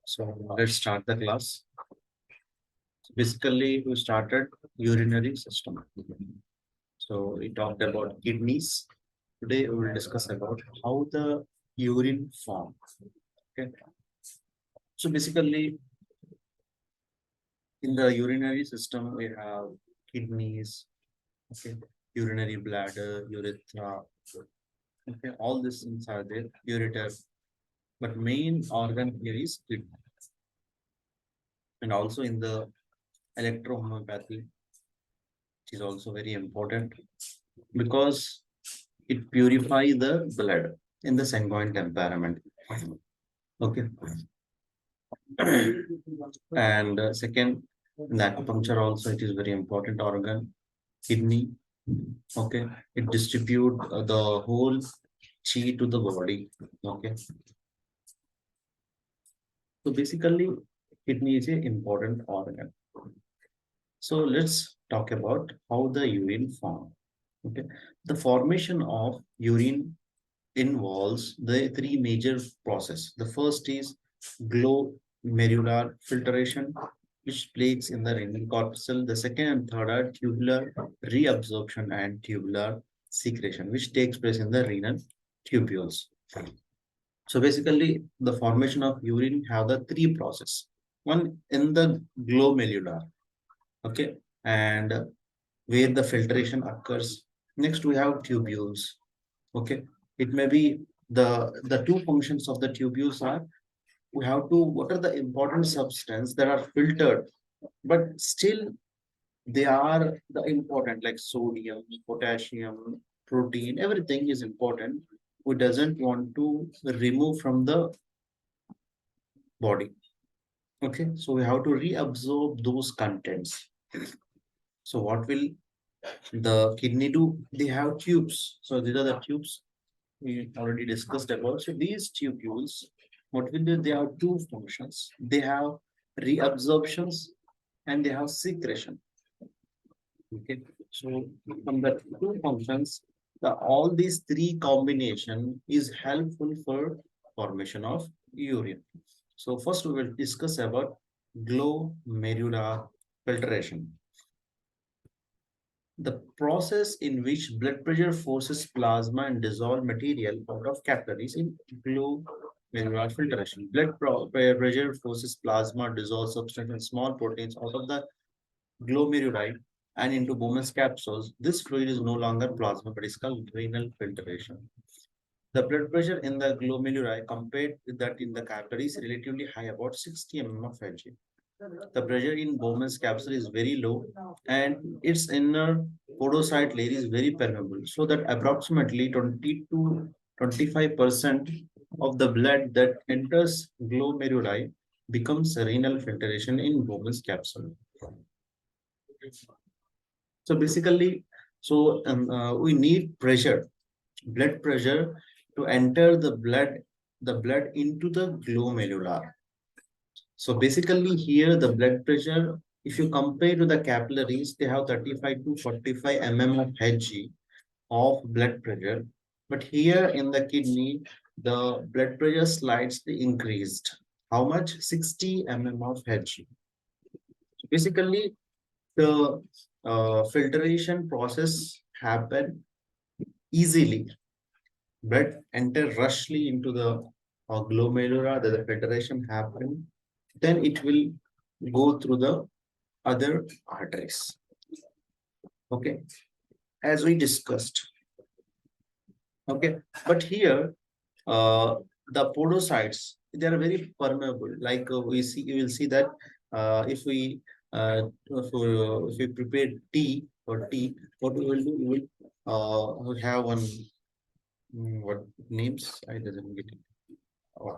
So let's start the class. Basically, we started urinary system. So we talked about kidneys. Today we will discuss about how the urine form. Okay. So basically, in the urinary system, we have kidneys, okay, urinary bladder, urethra, okay, all these things are there, ureter. But main organ here is kidney. And also in the electrohomeopathy, which is also very important because it purifies the blood in the sanguine temperament. Okay. And second, in the acupuncture also it is very important organ, kidney. Okay, it distribute the whole chi to the body. Okay, so basically kidney is an important organ. So let's talk about how the urine form. Okay, the formation of urine involves the three major process. The first is glomerular filtration, which plays in the renal corpuscle. The second and third are tubular reabsorption and tubular secretion, which takes place in the renal tubules. So basically, the formation of urine have the three process. One in the glomerular, okay, and where the filtration occurs. Next, we have tubules. Okay, it may be the two functions of the tubules are we have to what are the important substance that are filtered, but still they are the important like sodium, potassium, protein, everything is important. We doesn't want to remove from the body. Okay, so we have to reabsorb those contents. So what will the kidney do? They have tubes. So these are the tubes we already discussed about. So these tubules, what will do? They have two functions. They have reabsorptions and they have secretion. Okay. So from the two functions, all these three combination is helpful for formation of urine. So first we will discuss about glomerular filtration. The process in which blood pressure forces plasma and dissolved material out of capillaries in glomerular filtration. Pressure forces plasma, dissolved substance and small proteins out of the glomeruli and into Bowman's capsules. This fluid is no longer plasma, but is called renal filtration. The blood pressure in the glomeruli compared with that in the capillaries is relatively high, about 60 mm of Hg. The pressure in Bowman's capsule is very low and its inner podocyte layer is very permeable, so that approximately 20 to 25% of the blood that enters glomeruli becomes renal filtration in Bowman's capsule. So basically, we need pressure, blood pressure to enter the blood into the glomerular. So basically here the blood pressure, if you compare to the capillaries, they have 35 to 45 mm of Hg of blood pressure. But here in the kidney, the blood pressure slightly increased. How much? 60 mm of Hg. So basically, the filtration process happen easily. Blood enter rushly into the glomerula, the filtration happen. Then it will go through the other arteries. Okay, as we discussed. Okay, but here the podocytes they are very permeable. Like you will see that if we prepare tea, what we will do, we will have one what names I doesn't get it. Uh,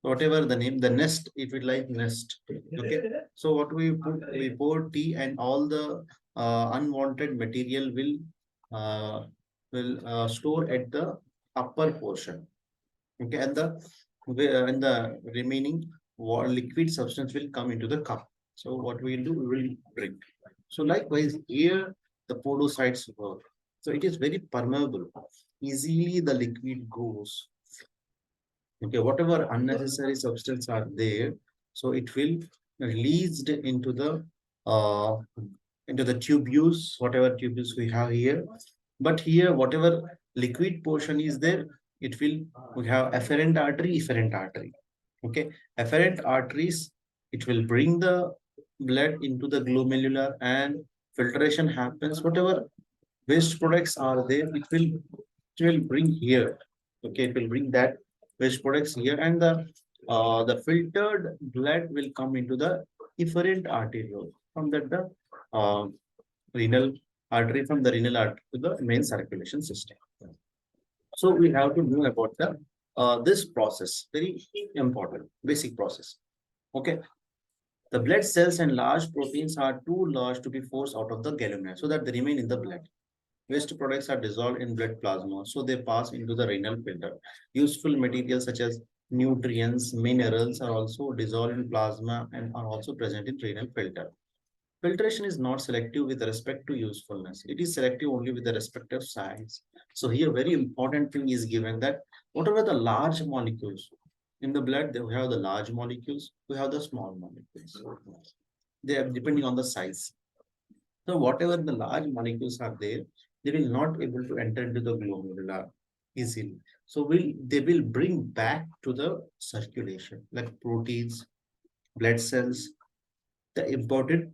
Whatever the name, the nest, if it like nest. Okay. So what we put, we pour tea and all the unwanted material will store at the upper portion. Okay, and the remaining liquid substance will come into the cup. So what we will do, we will drink. So likewise here the podocytes work. So it is very permeable. Easily the liquid goes. Okay, whatever unnecessary substance are there, so it will released uh into the tubules, whatever tubules we have here. But here, whatever liquid portion is there, it will, we have afferent artery, efferent artery. Okay, afferent arteries, it will bring the blood into the glomerular, and filtration happens. Whatever waste products are there, it will bring here. Okay, it will bring that waste products here, and the filtered blood will come into the efferent arteriole. From that, the uh, renal artery, from the renal artery to the main circulation system. So we have to know about the this process, very important basic process. Okay, the blood cells and large proteins are too large to be forced out of the glomerulus, so that they remain in the blood. Waste products are dissolved in blood plasma, so they pass into the renal filter. Useful materials such as nutrients, minerals are also dissolved in plasma and are also present in renal filter. Filtration is not selective with respect to usefulness. It is selective only with the respect of size. So here, very important thing is given that whatever the large molecules in the blood, we have the large molecules, we have the small molecules. They are depending on the size. So whatever the large molecules are there, they will not able to enter into the glomerular easily. So they will bring back to the circulation, like proteins, blood cells, the important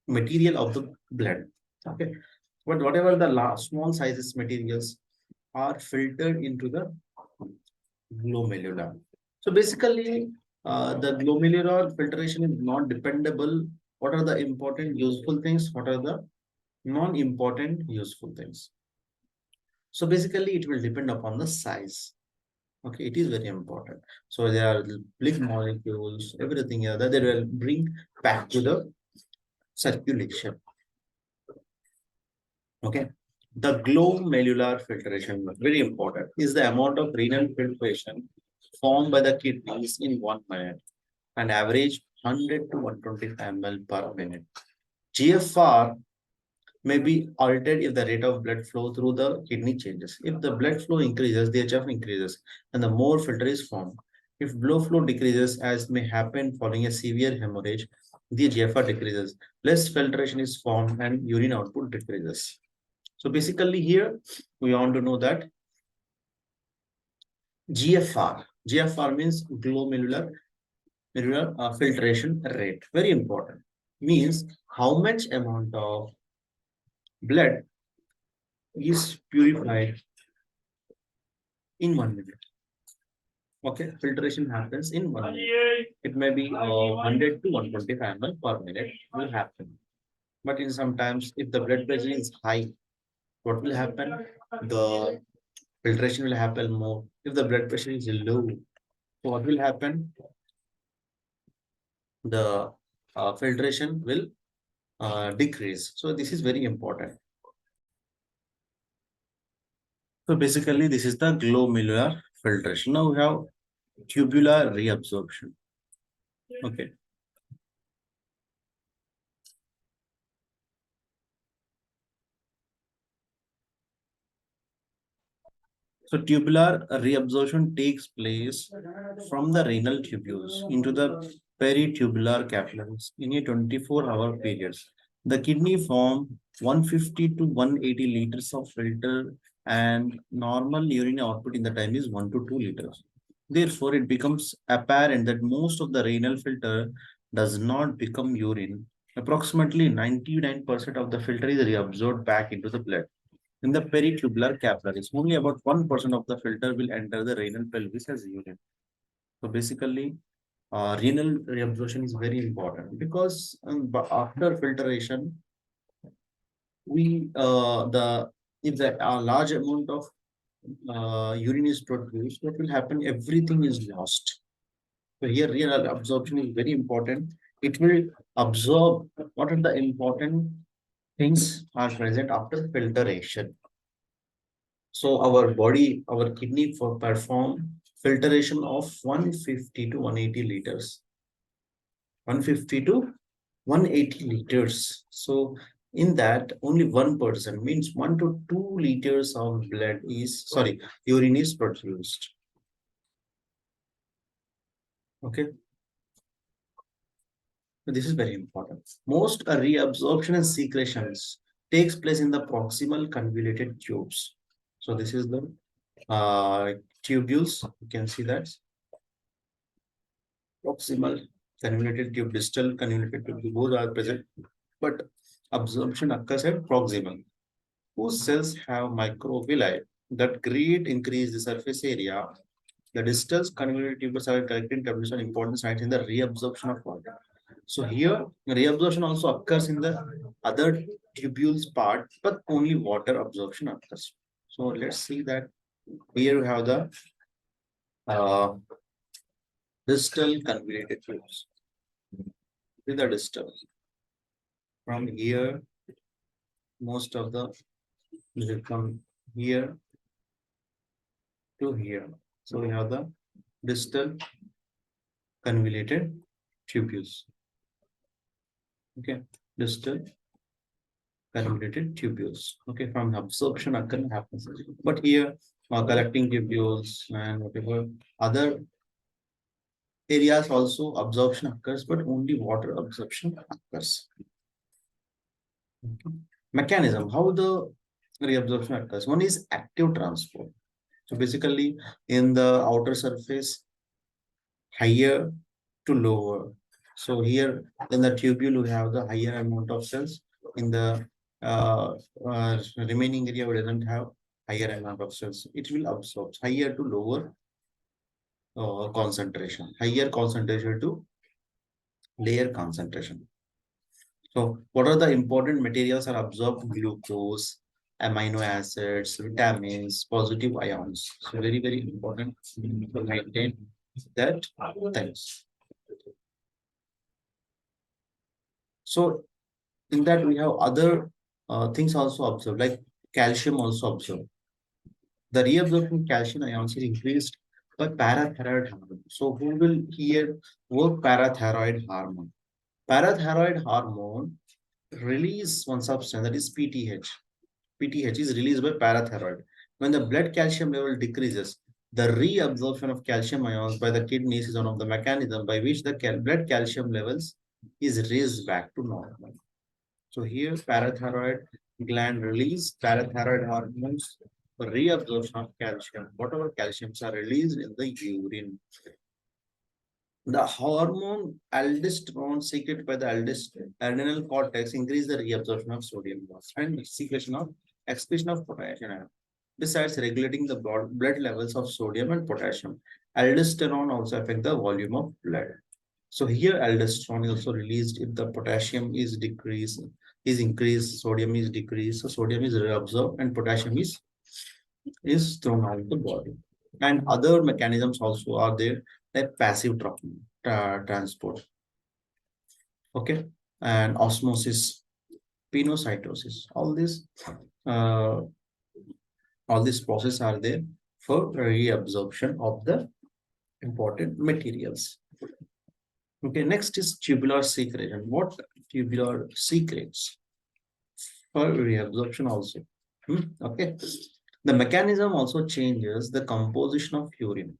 material of the blood. Okay, but whatever the small sizes materials are filtered into the glomerular. So basically, the glomerular filtration is not dependable. What are the important useful things? What are the non-important useful things? So basically, it will depend upon the size. Okay, it is very important. So there are big molecules, everything other that will bring back to the circulation. Okay. The glomerular filtration, very important, is the amount of renal filtration formed by the kidneys in 1 minute, and average 100 to 125 ml per minute. GFR may be altered if the rate of blood flow through the kidney changes. If the blood flow increases, the HF increases, and the more filter is formed. If blood flow decreases, as may happen following a severe hemorrhage, the GFR decreases. Less filtration is formed and urine output decreases. So basically here, we want to know that GFR means glomerular filtration rate. Very important. Means how much amount of blood is purified in 1 minute. Okay, filtration happens in 1 minute. It may be 100 to 125 ml per minute will happen. But in sometimes, if the blood pressure is high, what will happen? The filtration will happen more. If the blood pressure is low, so what will happen? The filtration will decrease. So this is very important. So basically, this is the glomerular filtration. Now we have tubular reabsorption. Okay. So tubular reabsorption takes place from the renal tubules into the peritubular capillaries in a 24-hour period. The kidney form 150 to 180 liters of filter, and normal urine output in the time is 1 to 2 liters. Therefore, it becomes apparent that most of the renal filter does not become urine. Approximately 99% of the filter is reabsorbed back into the blood. In the peritubular capillaries, only about 1% of the filter will enter the renal pelvis as urine. So basically, renal reabsorption is very important because after filtration, we the if the large amount of urine is produced, what will happen? Everything is lost. So here, renal absorption is very important. It will absorb what are the important things are present after filtration. So our body, our kidney for perform filtration of 150 to 180 liters. 150 to 180 liters. So in that, only 1% means 1 to 2 liters of blood is, sorry, urine is produced. Okay, so this is very important. Most reabsorption and secretions takes place in the proximal convoluted tubes. So this is the tubules. You can see that proximal convoluted tube, distal convoluted tube, both are present, but absorption occurs at proximal, whose cells have microvilli that great increase the surface area. The distal convoluted tubules are collecting tables on important sites in the reabsorption of water. So here, reabsorption also occurs in the other tubules part, but only water absorption occurs. So let's see that here we have the uh, distal convoluted tubes. With the distal from here, most of the will come here to here. So we have the distal convoluted tubules. Okay, distal convoluted tubules. Okay, from absorption occur happens. But here, collecting tubules and whatever other areas also absorption occurs, but only water absorption occurs. Okay. Mechanism, how the reabsorption occurs. One is active transport. So basically, in the outer surface, higher to lower. So here in the tubule, we have the higher amount of cells. In the remaining area, we doesn't have higher amount of cells. It will absorb higher to lower concentration, higher concentration to layer concentration. So what are the important materials are absorbed? Glucose, amino acids, vitamins, positive ions. So very, very important to maintain that things. So in that we have other things also observed, like calcium also observed. The reabsorption calcium ions is increased by parathyroid hormone. So who will here work parathyroid hormone? Parathyroid hormone release one substance that is PTH. PTH is released by parathyroid. When the blood calcium level decreases, the reabsorption of calcium ions by the kidneys is one of the mechanisms by which the blood calcium levels is raised back to normal. So here parathyroid gland release parathyroid hormones for reabsorption of calcium. Whatever calciums are released in the urine. The hormone aldosterone secreted by the adrenal cortex increase the reabsorption of sodium loss and secretion of excretion of potassium. Besides regulating the blood levels of sodium and potassium, aldosterone also affect the volume of blood. So here aldosterone is also released if the potassium is decreased, is increased, sodium is decreased. So sodium is reabsorbed and potassium is thrown out of the body. And other mechanisms also are there, like passive transport. Okay, and osmosis, pinocytosis. Uh, all these processes are there for reabsorption of the important materials. Okay, next is tubular secretion. What tubular secretes for reabsorption also? Okay, the mechanism also changes the composition of urine.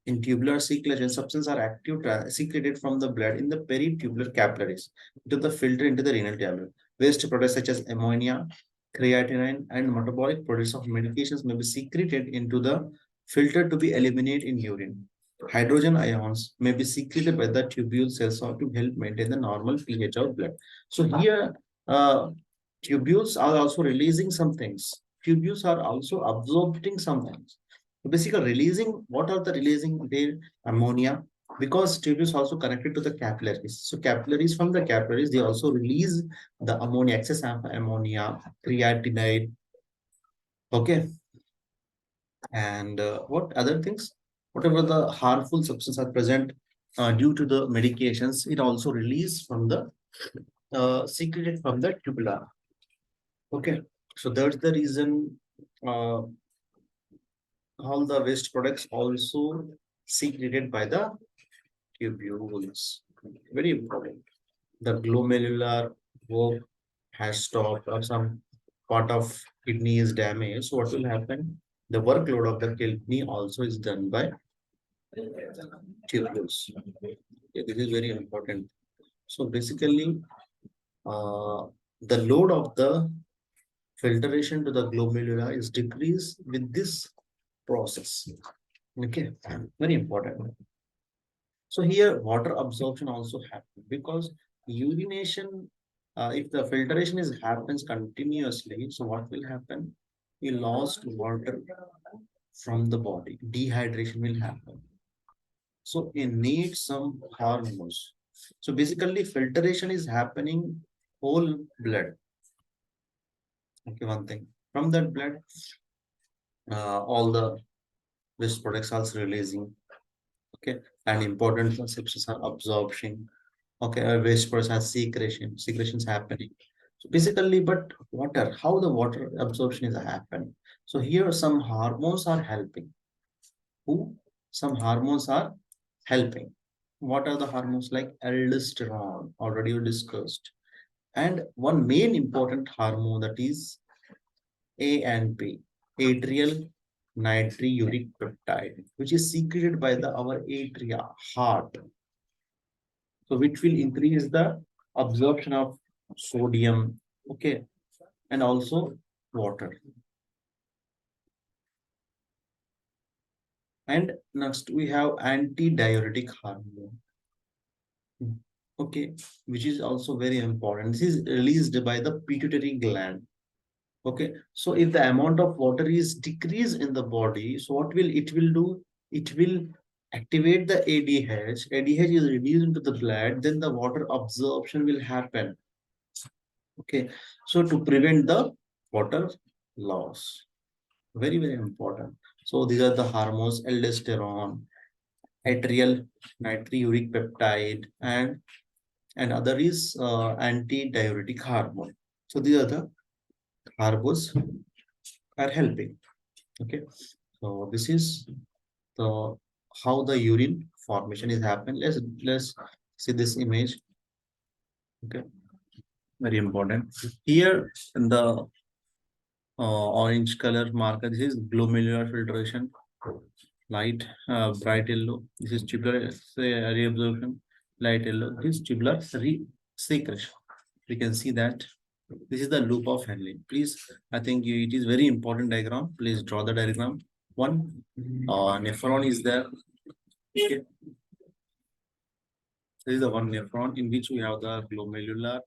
In tubular secretion, substances are secreted from the blood in the peritubular capillaries to the filter into the renal tubule. Waste products such as ammonia, creatinine, and metabolic products of medications may be secreted into the filter to be eliminated in urine. Hydrogen ions may be secreted by the tubule cells or to help maintain the normal pH of blood. So here, tubules are also releasing some things. Tubules are also absorbing some things. So basically, releasing what are the releasing their ammonia because tubules also connected to the capillaries. So capillaries from the capillaries they also release the ammonia, excess ammonia, creatinine. Okay, and what other things? Whatever the harmful substances are present due to the medications, it also released from the secreted from the tubula. Okay, so that's the reason uh, all the waste products also secreted by the tubules. Very important. The glomerular work has stopped or some part of kidney is damaged. So what will happen? The workload of the kidney also is done by tubules. Okay, this is very important. So basically, uh, the load of the filtration to the glomeruli is decreased with this process. Okay, very important. So here water absorption also happens because urination, if the filtration is happens continuously, so what will happen? You lost water from the body. Dehydration will happen. So you need some hormones. So basically filtration is happening whole blood. Okay, one thing. From that blood, all the waste products are releasing. Okay, and important concepts are absorption. Okay, waste products are secretions happening. So basically, but water, how the water absorption is happening. So here some hormones are helping. Who? Some hormones are helping. What are the hormones like aldosterone? Already you discussed. And one main important hormone that is ANP, atrial natriuretic peptide, which is secreted by the our atria, heart. So which will increase the absorption of sodium, okay, and also water. And next we have antidiuretic hormone, okay, which is also very important. This is released by the pituitary gland. Okay, so if the amount of water is decreased in the body, so what will it will do? It will activate the ADH. ADH is reduced into the blood, then the water absorption will happen. Okay, so to prevent the water loss, very very important. So these are the hormones: aldosterone, atrial natriuretic peptide, and other is antidiuretic hormone. So these are the hormones are helping. Okay, so this is the how the urine formation is happening. Let's see this image. Okay, very important. Here in the orange color marker, this is glomerular filtration. Light, bright yellow. This is tubular reabsorption. Light yellow. This is tubular secretion. We can see that this is the loop of Henle. Please, I think it is very important diagram. Please draw the diagram. One nephron is there. Okay. This is the one nephron in which we have the glomerular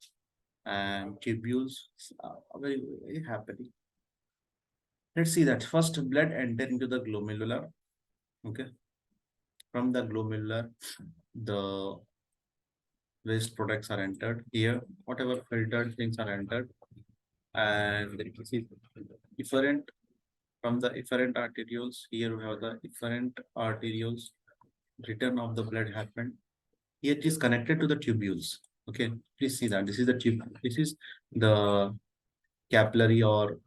and tubules. Very, very happy. Let's see that first blood enter into the glomerular. Okay. From the glomerular, the waste products are entered here. Whatever filtered things are entered, and you see efferent from the efferent arterioles. Here we have the efferent arterioles. Return of the blood happened. Here it is connected to the tubules. Okay, please see that this is the tube. This is the capillary or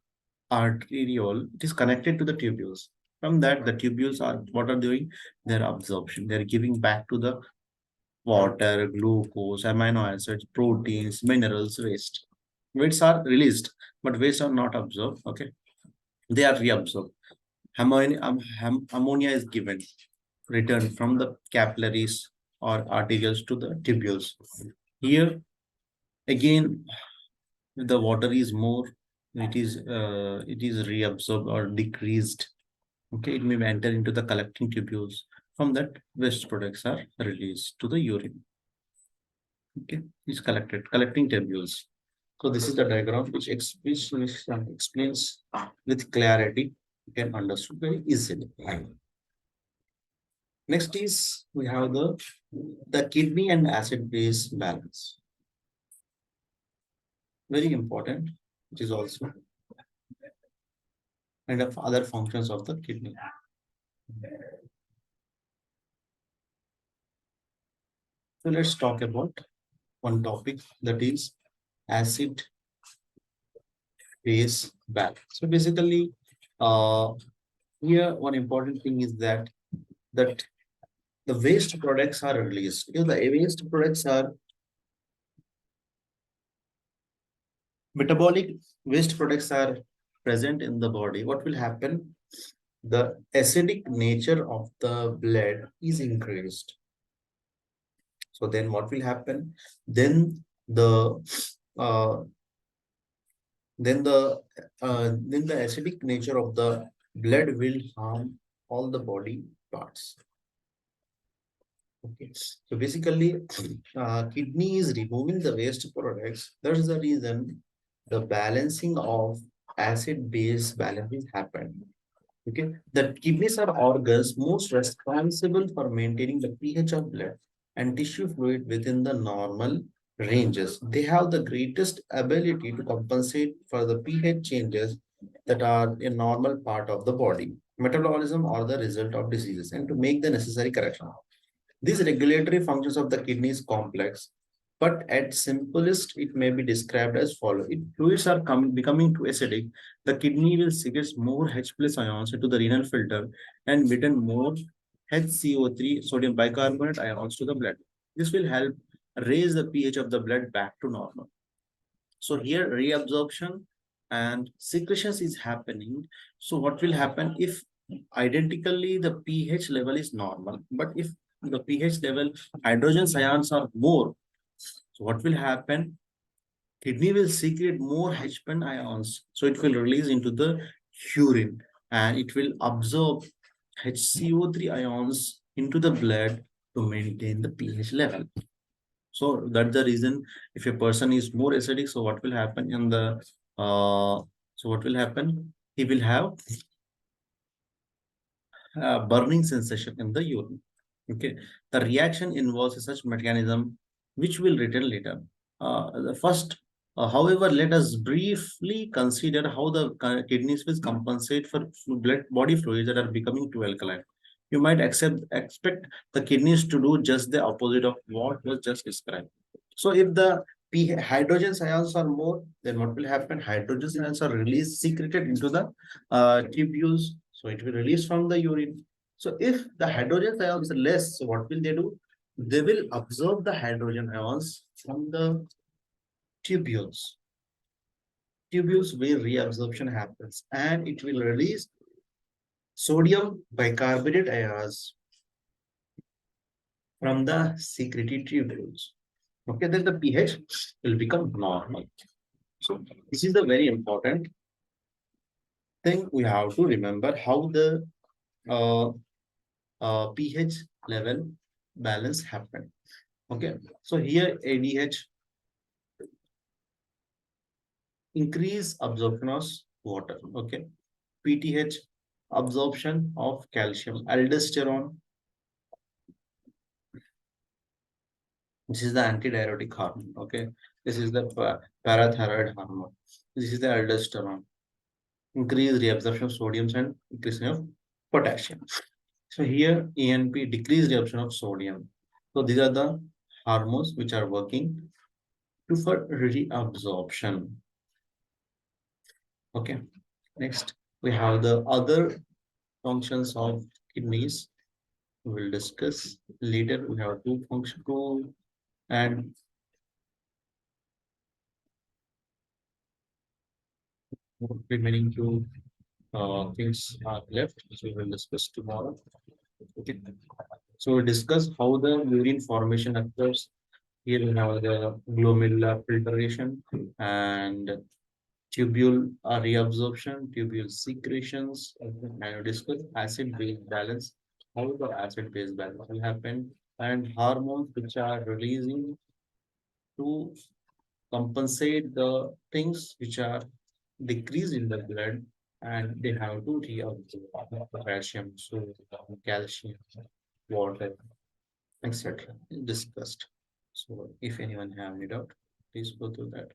arteriole. It is connected to the tubules. From that, the tubules are what are doing? Their absorption. They are giving back to the water, glucose, amino acids, proteins, minerals, waste. Wastes are released, but wastes are not absorbed. Okay, they are reabsorbed. Ammonia is given, returned from the capillaries or arterioles to the tubules. Here again, if the water is more, it is reabsorbed or decreased. Okay, it may enter into the collecting tubules. From that, waste products are released to the urine. Okay, is collecting tubules. So this is the diagram which explains with clarity. You can understand very easily. Next is we have the kidney and acid base balance. Very important. It is also and of other functions of the kidney. So let's talk about one topic that is acid base balance. So basically, uh, here one important thing is that the waste products are released. If the waste products are metabolic waste products are present in the body, what will happen? the acidic nature of the blood is increased. So then what will happen? Then the uh, then the acidic nature of the blood will harm all the body parts. Okay. So basically, kidney is removing the waste products. That's the reason the balancing of acid-base balance is happening. Okay. The kidneys are organs most responsible for maintaining the pH of blood and tissue fluid within the normal ranges. They have the greatest ability to compensate for the pH changes that are a normal part of the body, metabolism or the result of diseases, and to make the necessary correction. These regulatory functions of the kidney is complex, but at simplest, it may be described as follows. If fluids are becoming too acidic, the kidney will secrete more H plus ions into the renal filter and return more HCO3, sodium bicarbonate ions to the blood. This will help raise the pH of the blood back to normal. So here reabsorption and secretions is happening. So what will happen if identically the pH level is normal, but if the pH level hydrogen ions are more, so what will happen? Kidney will secrete more H-pen ions. So it will release into the urine and it will absorb HCO3 ions into the blood to maintain the pH level. So that's the reason if a person is more acidic, so what will happen in the so what will happen? He will have burning sensation in the urine. Okay, the reaction involves such mechanism which will return later. The first, however, let us briefly consider how the kidneys will compensate for blood body fluids that are becoming too alkaline. You might expect the kidneys to do just the opposite of what was just described. So if the hydrogen ions are more, then what will happen? Hydrogen ions are released, secreted into the tubules. So it will release from the urine. So if the hydrogen ions are less, so what will they do? They will absorb the hydrogen ions from the tubules. Tubules where reabsorption happens and it will release sodium bicarbonate ions from the secreted tubules. Okay, then the pH will become normal. So this is the very important thing we have to remember how the uh, pH level balance happen. Okay, so here ADH increase absorption of water. Okay, PTH absorption of calcium. Aldosterone, this is the antidiuretic hormone. Okay, this is the parathyroid hormone. This is the aldosterone. Increase reabsorption of sodium and increase of potassium. So here ANP decrease reabsorption of sodium. So these are the hormones which are working to for reabsorption. Okay. Next, we have the other functions of kidneys. We will discuss later. We have two function two and remaining two things are left, which we will discuss tomorrow. Okay. So we discuss how the urine formation occurs. Here we have the glomerular filtration and tubule reabsorption, tubule secretions, and we discuss acid-base balance, how the acid-base balance will happen, and hormones which are releasing to compensate the things which are decreased in the blood, and they have to reabsorb potassium, so calcium, water, etc. discussed. So if anyone have any doubt, please go through that.